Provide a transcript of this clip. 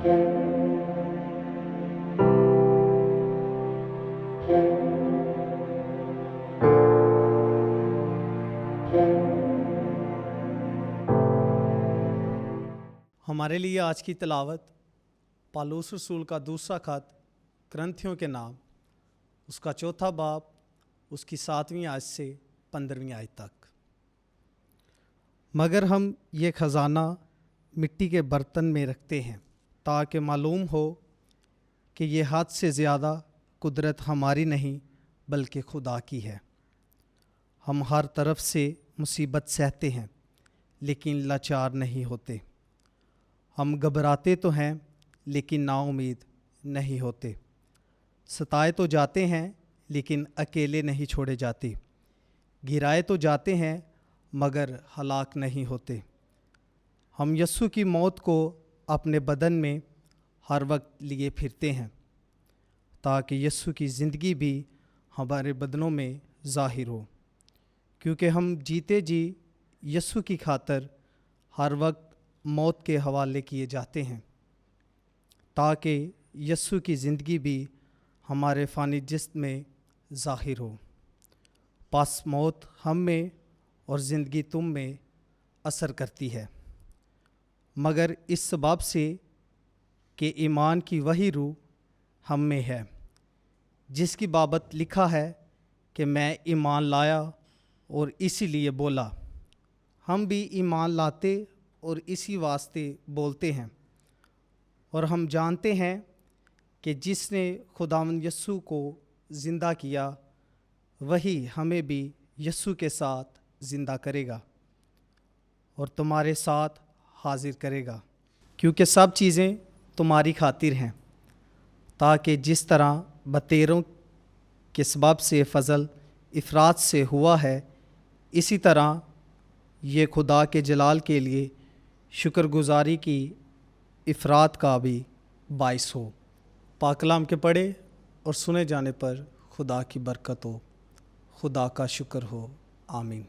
ہمارے لیے آج کی تلاوت پالوس رسول کا دوسرا خط کرنتھیوں کے نام، اس کا چوتھا باب، اس کی 7ویں آیت سے 15ویں آیت تک۔ مگر ہم یہ خزانہ مٹی کے برتن میں رکھتے ہیں تاکہ معلوم ہو کہ یہ حد سے زیادہ قدرت ہماری نہیں بلکہ خدا کی ہے۔ ہم ہر طرف سے مصیبت سہتے ہیں لیکن لاچار نہیں ہوتے، ہم گھبراتے تو ہیں لیکن نا امید نہیں ہوتے، ستائے تو جاتے ہیں لیکن اکیلے نہیں چھوڑے جاتے، گرائے تو جاتے ہیں مگر ہلاک نہیں ہوتے۔ ہم یسوع کی موت کو اپنے بدن میں ہر وقت لیے پھرتے ہیں تاکہ یسوع کی زندگی بھی ہمارے بدنوں میں ظاہر ہو، کیونکہ ہم جیتے جی یسوع کی خاطر ہر وقت موت کے حوالے کیے جاتے ہیں تاکہ یسوع کی زندگی بھی ہمارے فانی جسم میں ظاہر ہو۔ پس موت ہم میں اور زندگی تم میں اثر کرتی ہے، مگر اس سبب سے کہ ایمان کی وہی روح ہم میں ہے جس کی بابت لکھا ہے کہ میں ایمان لایا اور اسی لیے بولا۔ ہم بھی ایمان لاتے اور اسی واسطے بولتے ہیں، اور ہم جانتے ہیں کہ جس نے خداوند یسوع کو زندہ کیا وہی ہمیں بھی یسوع کے ساتھ زندہ کرے گا اور تمہارے ساتھ حاضر کرے گا، کیونکہ سب چیزیں تمہاری خاطر ہیں، تاکہ جس طرح بتیروں کے سبب سے فضل افراط سے ہوا ہے، اسی طرح یہ خدا کے جلال کے لیے شکر گزاری کی افراط کا بھی باعث ہو۔ پاک کلام کے پڑھے اور سنے جانے پر خدا کی برکت ہو، خدا کا شکر ہو، آمین۔